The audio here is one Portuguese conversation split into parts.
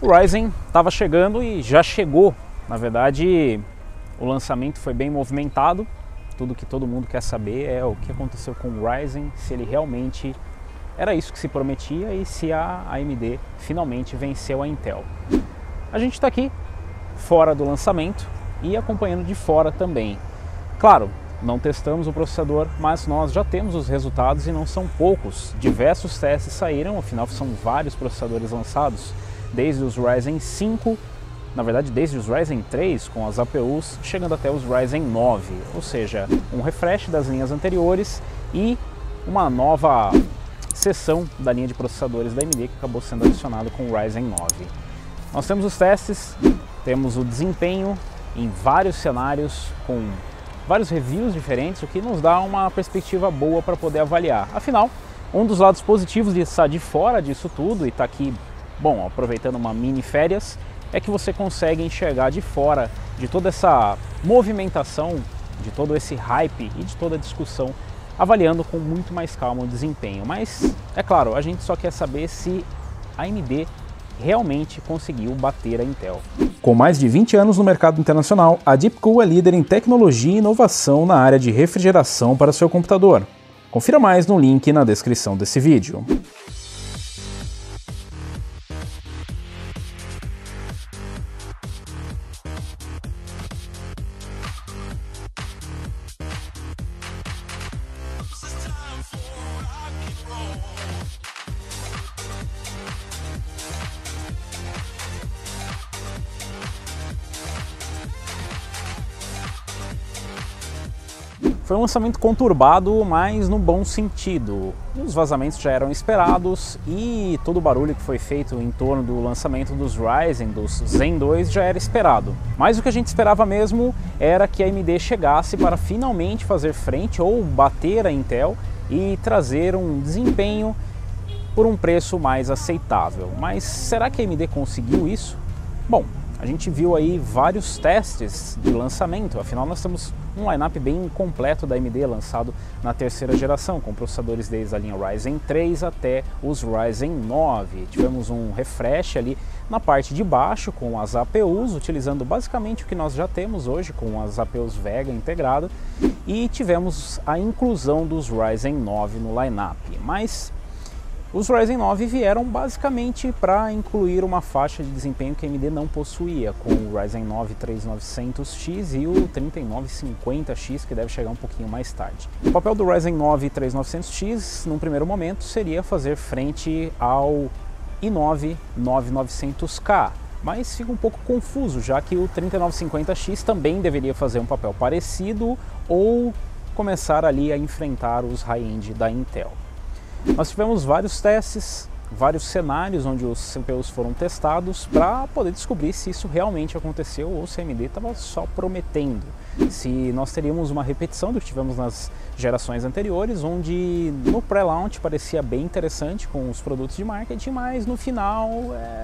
O Ryzen estava chegando e já chegou. Na verdade, o lançamento foi bem movimentado. Tudo que todo mundo quer saber é o que aconteceu com o Ryzen, se ele realmente era isso que se prometia e se a AMD finalmente venceu a Intel. A gente está aqui fora do lançamento e acompanhando de fora também. Claro, não testamos o processador, mas nós já temos os resultados e não são poucos. Diversos testes saíram, afinal são vários processadores lançados, desde os Ryzen 5, na verdade desde os Ryzen 3 com as APUs, chegando até os Ryzen 9, ou seja, um refresh das linhas anteriores e uma nova seção da linha de processadores da AMD que acabou sendo adicionado com o Ryzen 9. Nós temos os testes, temos o desempenho em vários cenários, com vários reviews diferentes, o que nos dá uma perspectiva boa para poder avaliar. Afinal, um dos lados positivos de estar de fora disso tudo e estar aqui, bom, aproveitando uma mini férias, é que você consegue enxergar de fora de toda essa movimentação, de todo esse hype e de toda a discussão, avaliando com muito mais calma o desempenho. Mas, é claro, a gente só quer saber se a AMD realmente conseguiu bater a Intel. Com mais de 20 anos no mercado internacional, a Deepcool é líder em tecnologia e inovação na área de refrigeração para seu computador. Confira mais no link na descrição desse vídeo. Foi um lançamento conturbado, mas no bom sentido. Os vazamentos já eram esperados e todo o barulho que foi feito em torno do lançamento dos Ryzen, dos Zen 2, já era esperado. Mas o que a gente esperava mesmo era que a AMD chegasse para finalmente fazer frente ou bater a Intel e trazer um desempenho por um preço mais aceitável. Mas será que a AMD conseguiu isso? Bom, a gente viu aí vários testes de lançamento, afinal nós temos um lineup bem completo da AMD lançado na terceira geração, com processadores desde a linha Ryzen 3 até os Ryzen 9. Tivemos um refresh ali na parte de baixo com as APUs, utilizando basicamente o que nós já temos hoje com as APUs Vega integrado, e tivemos a inclusão dos Ryzen 9 no lineup. Mas os Ryzen 9 vieram basicamente para incluir uma faixa de desempenho que a AMD não possuía, com o Ryzen 9 3900X e o 3950X, que deve chegar um pouquinho mais tarde. O papel do Ryzen 9 3900X, num primeiro momento, seria fazer frente ao i9 9900K, mas fica um pouco confuso, já que o 3950X também deveria fazer um papel parecido ou começar ali a enfrentar os high-end da Intel. Nós tivemos vários testes, vários cenários onde os CPUs foram testados para poder descobrir se isso realmente aconteceu ou se a AMD estava só prometendo. Se nós teríamos uma repetição do que tivemos nas gerações anteriores, onde no pré-launch parecia bem interessante com os produtos de marketing, mas no final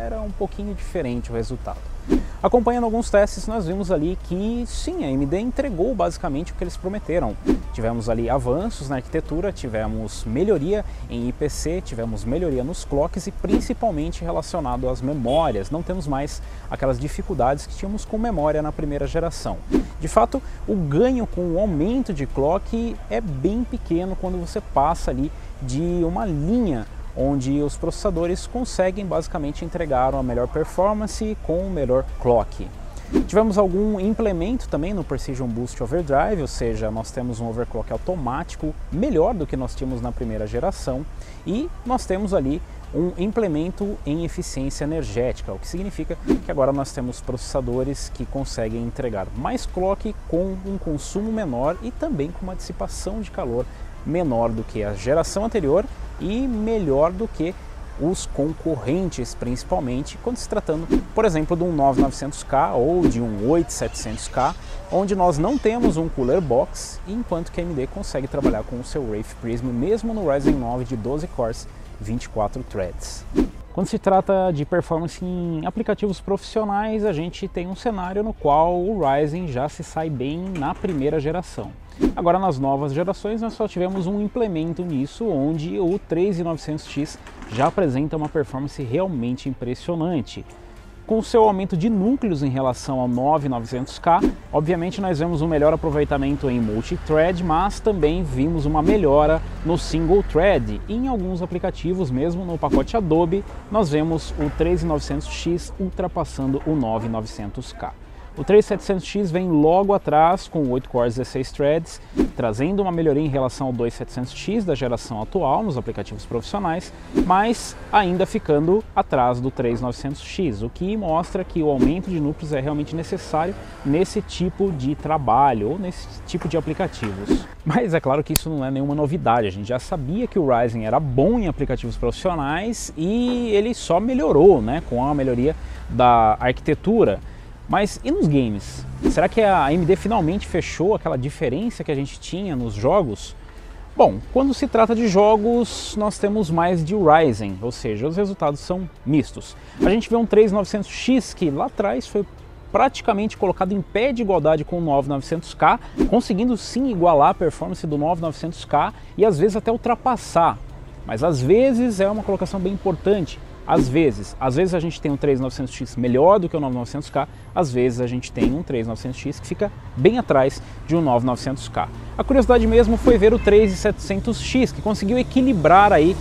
era um pouquinho diferente o resultado. Acompanhando alguns testes, nós vimos ali que sim, a AMD entregou basicamente o que eles prometeram. Tivemos ali avanços na arquitetura, tivemos melhoria em IPC, tivemos melhoria nos clocks e principalmente relacionado às memórias. Não temos mais aquelas dificuldades que tínhamos com memória na primeira geração. De fato, o ganho com o aumento de clock é bem pequeno quando você passa ali de uma linha onde os processadores conseguem basicamente entregar uma melhor performance com o melhor clock. Tivemos algum implemento também no Precision Boost Overdrive, ou seja, nós temos um overclock automático melhor do que nós tínhamos na primeira geração, e nós temos ali um implemento em eficiência energética, o que significa que agora nós temos processadores que conseguem entregar mais clock com um consumo menor e também com uma dissipação de calor menor do que a geração anterior e melhor do que os concorrentes, principalmente quando se tratando, por exemplo, de um 9900K ou de um 8700K, onde nós não temos um cooler box, enquanto que a AMD consegue trabalhar com o seu Wraith Prism mesmo no Ryzen 9 de 12 cores, 24 threads. Quando se trata de performance em aplicativos profissionais, a gente tem um cenário no qual o Ryzen já se sai bem na primeira geração. Agora, nas novas gerações, nós só tivemos um implemento nisso, onde o 3900X já apresenta uma performance realmente impressionante. Com o seu aumento de núcleos em relação ao 9900K, obviamente nós vemos um melhor aproveitamento em multithread, mas também vimos uma melhora no single thread. E em alguns aplicativos, mesmo no pacote Adobe, nós vemos o 3900X ultrapassando o 9900K. O 3700X vem logo atrás com 8 cores e 16 threads, trazendo uma melhoria em relação ao 2700X da geração atual nos aplicativos profissionais, mas ainda ficando atrás do 3900X, o que mostra que o aumento de núcleos é realmente necessário nesse tipo de trabalho ou nesse tipo de aplicativos. Mas é claro que isso não é nenhuma novidade, a gente já sabia que o Ryzen era bom em aplicativos profissionais e ele só melhorou, né, com a melhoria da arquitetura. Mas e nos games? Será que a AMD finalmente fechou aquela diferença que a gente tinha nos jogos? Bom, quando se trata de jogos, nós temos mais de Ryzen, ou seja, os resultados são mistos. A gente vê um 3900X que lá atrás foi praticamente colocado em pé de igualdade com o 9900K, conseguindo sim igualar a performance do 9900K e às vezes até ultrapassar. Mas às vezes é uma colocação bem importante. Às vezes a gente tem um 3900X melhor do que o 9900K, às vezes a gente tem um 3900X que fica bem atrás de um 9900K. A curiosidade mesmo foi ver o 3700X, que conseguiu equilibrar aí.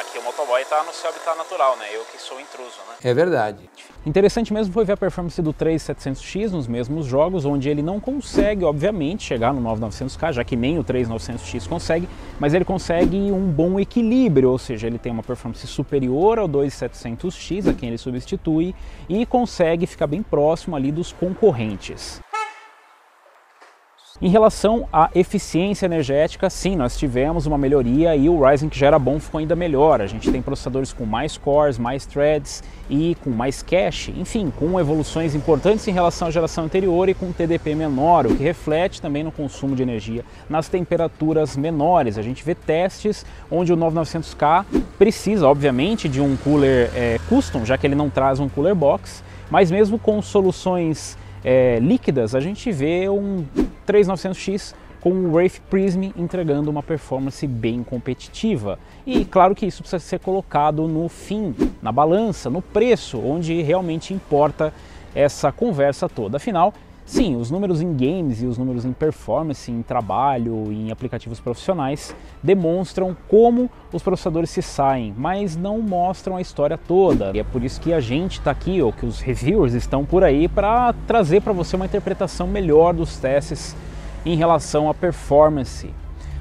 Aqui o motoboy está no seu habitat natural, né? Eu que sou intruso, né? É verdade. Interessante mesmo foi ver a performance do 3700X nos mesmos jogos, onde ele não consegue, obviamente, chegar no 9900K, já que nem o 3900X consegue, mas ele consegue um bom equilíbrio, ou seja, ele tem uma performance superior ao 2700X, a quem ele substitui, e consegue ficar bem próximo ali dos concorrentes. Em relação à eficiência energética, sim, nós tivemos uma melhoria e o Ryzen que já era bom ficou ainda melhor. A gente tem processadores com mais cores, mais threads e com mais cache, enfim, com evoluções importantes em relação à geração anterior e com TDP menor, o que reflete também no consumo de energia nas temperaturas menores. A gente vê testes onde o 9900K precisa, obviamente, de um cooler custom, já que ele não traz um cooler box, mas mesmo com soluções líquidas, a gente vê um 3900X com o Wraith Prism entregando uma performance bem competitiva. E claro que isso precisa ser colocado no fim, na balança, no preço, onde realmente importa essa conversa toda. Afinal, sim, os números em games e os números em performance, em trabalho, em aplicativos profissionais demonstram como os processadores se saem, mas não mostram a história toda. E é por isso que a gente está aqui, ou que os reviewers estão por aí, para trazer para você uma interpretação melhor dos testes em relação à performance.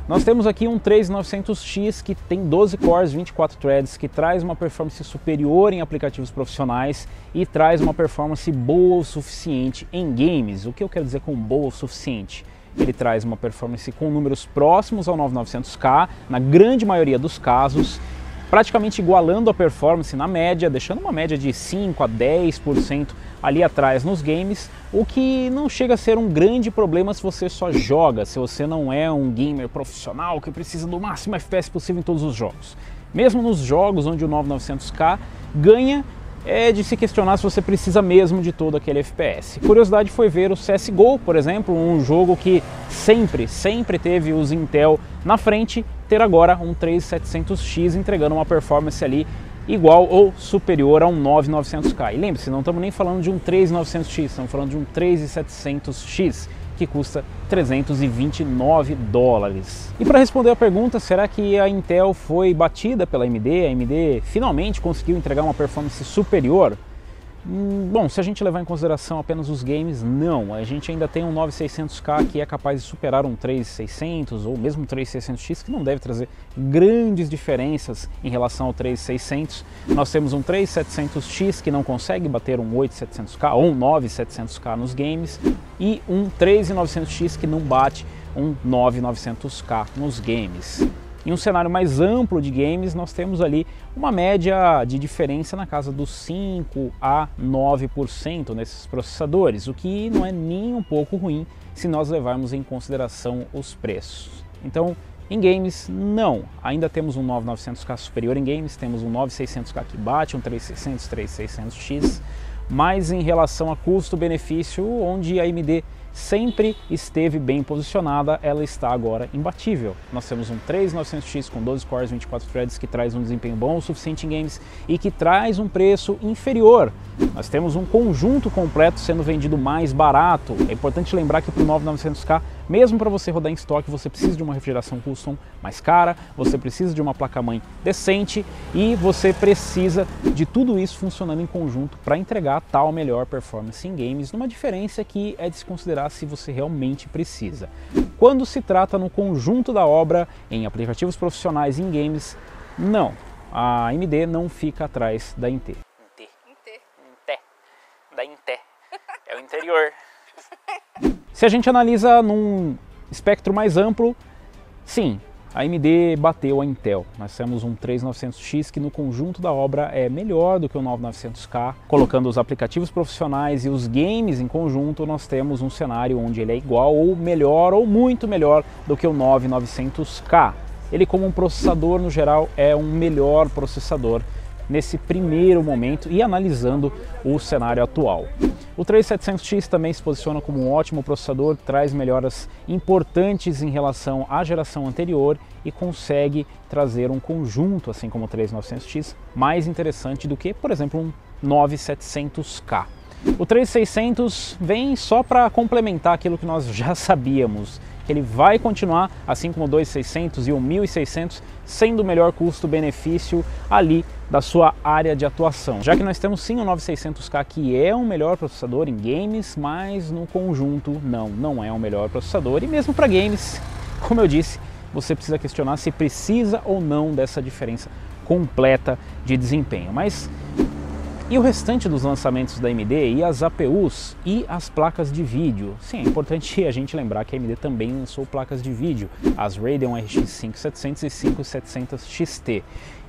Nós temos aqui um 3900X que tem 12 cores, 24 threads, que traz uma performance superior em aplicativos profissionais e traz uma performance boa o suficiente em games. O que eu quero dizer com boa o suficiente? Ele traz uma performance com números próximos ao 9900K, na grande maioria dos casos, praticamente igualando a performance na média, deixando uma média de 5 a 10% ali atrás nos games, o que não chega a ser um grande problema se você só joga, se você não é um gamer profissional que precisa do máximo FPS possível em todos os jogos. Mesmo nos jogos onde o 9900K ganha, é de se questionar se você precisa mesmo de todo aquele FPS. Curiosidade foi ver o CSGO, por exemplo, um jogo que sempre teve os Intel na frente, ter agora um 3700X entregando uma performance ali igual ou superior a um 9900K. E lembre-se, não estamos nem falando de um 3900X, estamos falando de um 3700X, que custa $329. E para responder a pergunta, será que a Intel foi batida pela AMD? A AMD finalmente conseguiu entregar uma performance superior? Bom, se a gente levar em consideração apenas os games, não. A gente ainda tem um 9600K que é capaz de superar um 3600 ou mesmo um 3600X, que não deve trazer grandes diferenças em relação ao 3600. Nós temos um 3700X que não consegue bater um 8700K ou um 9700K nos games e um 3900X que não bate um 9900K nos games. Em um cenário mais amplo de games, nós temos ali uma média de diferença na casa dos 5 a 9% nesses processadores, o que não é nem um pouco ruim se nós levarmos em consideração os preços. Então, em games, não. Ainda temos um 9900K superior em games, temos um 9600K que bate, um 3600, 3600X, mas em relação a custo-benefício, onde a AMD sempre esteve bem posicionada, ela está agora imbatível. Nós temos um 3900X com 12 cores, 24 threads, que traz um desempenho bom o suficiente em games e que traz um preço inferior. Nós temos um conjunto completo sendo vendido mais barato. É importante lembrar que para o 9900K, mesmo para você rodar em estoque, você precisa de uma refrigeração custom mais cara, você precisa de uma placa-mãe decente e você precisa de tudo isso funcionando em conjunto para entregar tal melhor performance em games, numa diferença que é de se considerar se você realmente precisa. Quando se trata no conjunto da obra, em aplicativos profissionais e em games, não, a AMD não fica atrás da Intel. Da Intel. É o interior. Se a gente analisa num espectro mais amplo, sim, a AMD bateu a Intel. Nós temos um 3900X que no conjunto da obra é melhor do que o 9900K. Colocando os aplicativos profissionais e os games em conjunto, nós temos um cenário onde ele é igual ou melhor ou muito melhor do que o 9900K. Ele, como um processador no geral, é um melhor processador nesse primeiro momento e analisando o cenário atual. O 3700X também se posiciona como um ótimo processador, traz melhoras importantes em relação à geração anterior e consegue trazer um conjunto, assim como o 3900X, mais interessante do que, por exemplo, um 9700K. O 3600 vem só para complementar aquilo que nós já sabíamos, que ele vai continuar, assim como o 2600 e o 1600, sendo o melhor custo-benefício ali da sua área de atuação. Já que nós temos sim o 9600K, que é um melhor processador em games, mas no conjunto não é o melhor processador. E mesmo para games, como eu disse, você precisa questionar se precisa ou não dessa diferença completa de desempenho. Mas e o restante dos lançamentos da AMD e as APUs e as placas de vídeo? Sim, é importante a gente lembrar que a AMD também lançou placas de vídeo, as Radeon RX 5700 e 5700 XT.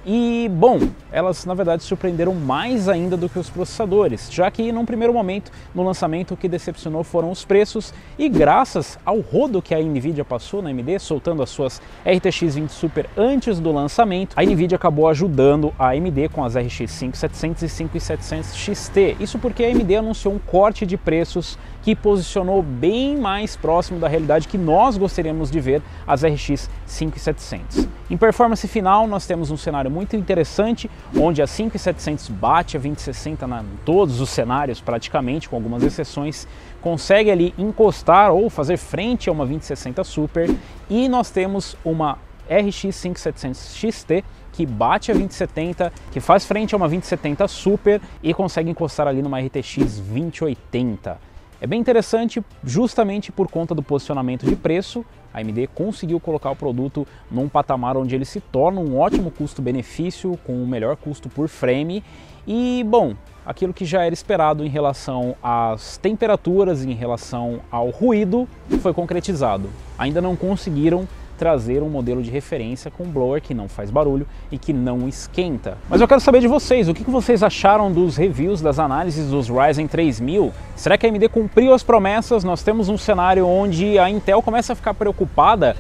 E, bom, elas na verdade surpreenderam mais ainda do que os processadores, já que num primeiro momento, no lançamento, o que decepcionou foram os preços e graças ao rodo que a Nvidia passou na AMD, soltando as suas RTX 20 Super antes do lançamento, a Nvidia acabou ajudando a AMD com as RX 5700 e 5700 XT. Isso porque a AMD anunciou um corte de preços que posicionou bem mais próximo da realidade que nós gostaríamos de ver as RX 5700. Em performance final, nós temos um cenário muito interessante, onde a 5700 bate a 2060 em todos os cenários praticamente, com algumas exceções, consegue ali encostar ou fazer frente a uma 2060 Super, e nós temos uma RX 5700 XT que bate a 2070, que faz frente a uma 2070 Super e consegue encostar ali numa RTX 2080. É bem interessante justamente por conta do posicionamento de preço. A AMD conseguiu colocar o produto num patamar onde ele se torna um ótimo custo-benefício, com o melhor custo por frame. E, bom, aquilo que já era esperado em relação às temperaturas, em relação ao ruído, foi concretizado. Ainda não conseguiram trazer um modelo de referência com blower que não faz barulho e que não esquenta. Mas eu quero saber de vocês, o que vocês acharam dos reviews, das análises dos Ryzen 3000? Será que a AMD cumpriu as promessas? Nós temos um cenário onde a Intel começa a ficar preocupada.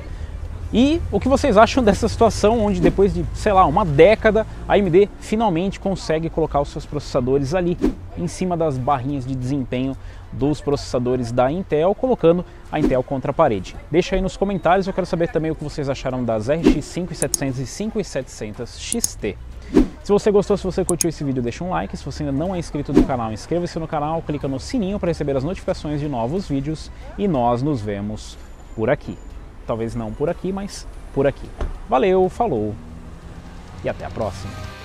E o que vocês acham dessa situação onde depois de, sei lá, uma década, a AMD finalmente consegue colocar os seus processadores ali em cima das barrinhas de desempenho dos processadores da Intel, colocando a Intel contra a parede? Deixa aí nos comentários, eu quero saber também o que vocês acharam das RX 5700 e 5700 XT. Se você gostou, se você curtiu esse vídeo, deixa um like. Se você ainda não é inscrito no canal, inscreva-se no canal, clica no sininho para receber as notificações de novos vídeos e nós nos vemos por aqui. Talvez não por aqui, mas por aqui. Valeu, falou e até a próxima.